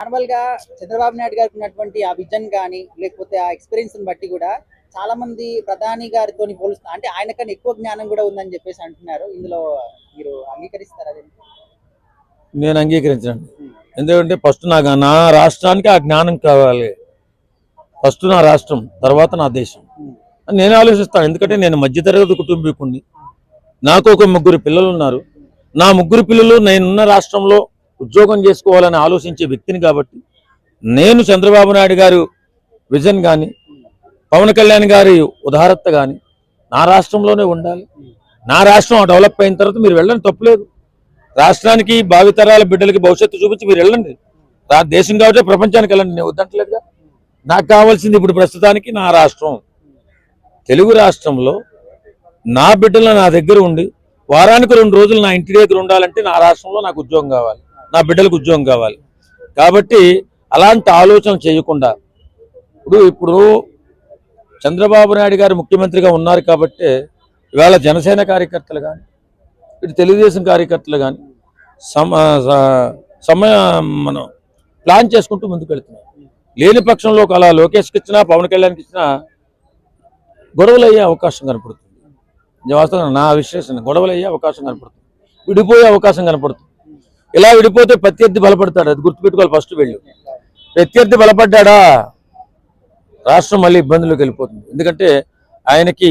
Normal గా చంద్రబాబు నాయుడు గారికి ఉన్నటువంటి ఆ విజన్ కానీ లేకపోతే ఆ ఎక్స్పీరియన్స్ బట్టి కూడా చాలా మంది ప్రధాని గారితో పోలుస్తారు. అంటే ఆయన కన్నా ఎక్కువ జ్ఞానం కూడా ఉందని చెప్పేసి అంటున్నారు. ఇందులో మీరు అంగీకరిస్తారా? నేను అంగీకరించండి. ఎందుకంటే ఫస్ట్ నా రాష్ట్రానికి ఆ జ్ఞానం కావాలి. ఫస్ట్ నా రాష్ట్రం, తర్వాత నా దేశం అని నేను ఆలోచిస్తాను. ఎందుకంటే నేను మధ్యతరగతి కుటుంబీకుడిని. నాకు ఒక 3 పిల్లలు ఉన్నారు. నా 3 పిల్లలు నేనున్న రాష్ట్రంలో ఉద్యోగం చేసుకోవాలని ఆలోచించే వ్యక్తిని కాబట్టి నేను చంద్రబాబు నాయుడు గారు విజన్ కానీ పవన్ కళ్యాణ్ గారి ఉదారత కానీ నా రాష్ట్రంలోనే ఉండాలి. నా రాష్ట్రం డెవలప్ అయిన తర్వాత మీరు వెళ్ళండి, తప్పులేదు. రాష్ట్రానికి భావితరాల బిడ్డలకి భవిష్యత్తు చూపించి మీరు వెళ్ళండి. దేశం కాబట్టి ప్రపంచానికి వెళ్ళండి, నేను వద్దంటలేదుగా. నాకు కావాల్సింది ఇప్పుడు ప్రస్తుతానికి నా రాష్ట్రం, తెలుగు రాష్ట్రంలో నా బిడ్డలు నా దగ్గర ఉండి వారానికి 2 రోజులు నా ఇంటి దగ్గర ఉండాలంటే నా రాష్ట్రంలో నాకు ఉద్యోగం కావాలి, నా బిడ్డలకు ఉద్యోగం కావాలి. కాబట్టి అలాంటి ఆలోచన చేయకుండా ఇప్పుడు చంద్రబాబు నాయుడు గారు ముఖ్యమంత్రిగా ఉన్నారు కాబట్టి ఇవాళ జనసేన కార్యకర్తలు కానీ ఇటు తెలుగుదేశం కార్యకర్తలు కానీ మనం ప్లాన్ చేసుకుంటూ ముందుకు వెళ్తున్నాం. లేని పక్షంలో అలా లోకేష్కి ఇచ్చినా పవన్ కళ్యాణ్కి ఇచ్చినా గొడవలు అయ్యే అవకాశం కనపడుతుంది. వాస్తవంగా నా విశ్లేషణ, గొడవలు అయ్యే అవకాశం కనపడుతుంది, విడిపోయే అవకాశం కనపడుతుంది. ఇలా విడిపోతే ప్రత్యర్థి బలపడతాడు, అది గుర్తుపెట్టుకోవాలి. ఫస్ట్ వెళ్ళి ప్రత్యర్థి బలపడ్డా రాష్ట్రం మళ్ళీ ఇబ్బందుల్లోకి వెళ్ళిపోతుంది. ఎందుకంటే ఆయనకి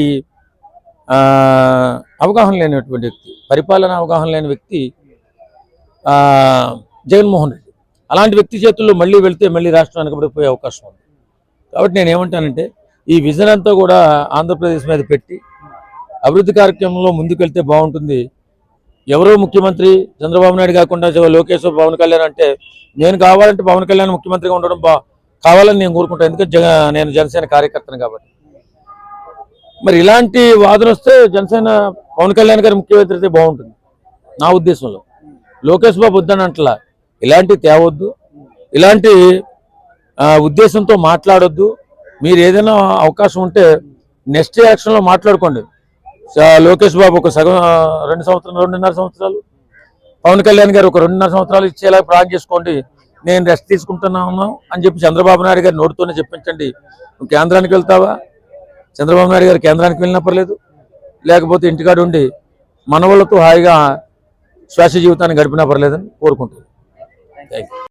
అవగాహన లేనటువంటి వ్యక్తి, పరిపాలన అవగాహన లేని వ్యక్తి జగన్మోహన్ రెడ్డి. అలాంటి వ్యక్తి చేతుల్లో మళ్ళీ వెళ్తే మళ్ళీ రాష్ట్రం వెనకబడిపోయే అవకాశం ఉంది. కాబట్టి నేను ఏమంటానంటే ఈ విజన్ అంతా కూడా ఆంధ్రప్రదేశ్ మీద పెట్టి అభివృద్ధి కార్యక్రమంలో ముందుకెళ్తే బాగుంటుంది. ఎవరో ముఖ్యమంత్రి చంద్రబాబు నాయుడు కాకుండా లోకేష్, పవన్ కళ్యాణ్ అంటే నేను కావాలంటే పవన్ కళ్యాణ్ ముఖ్యమంత్రిగా ఉండడం కావాలని నేను కోరుకుంటాను. ఎందుకంటే నేను జనసేన కార్యకర్తను కాబట్టి. మరి ఇలాంటి వాదన వస్తే జనసేన పవన్ కళ్యాణ్ గారి ముఖ్యమంత్రి అయితే బాగుంటుంది నా ఉద్దేశంలో. లోకేష్ బాబు వద్దని అంటలా, ఇలాంటి తేవద్దు, ఇలాంటి ఉద్దేశంతో మాట్లాడొద్దు. మీరు ఏదైనా అవకాశం ఉంటే నెక్స్ట్ ఎలక్షన్లో మాట్లాడుకోండి. లోకేష్ బాబు ఒక సగం 2.5 సంవత్సరాలు, పవన్ కళ్యాణ్ గారు ఒక 2.5 సంవత్సరాలు ఇచ్చేలా ప్లాన్ చేసుకోండి. నేను రెస్ట్ తీసుకుంటున్నాను అని చెప్పి చంద్రబాబు నాయుడు గారి నోటితోనే చెప్పించండి. నువ్వు కేంద్రానికి వెళ్తావా, చంద్రబాబు నాయుడు గారు కేంద్రానికి వెళ్ళినా పర్లేదు, లేకపోతే ఇంటికాడ ఉండి మనవాళ్ళతో హాయిగా శ్వాస జీవితాన్ని గడిపినా పర్లేదని కోరుకుంటాను. Thank you.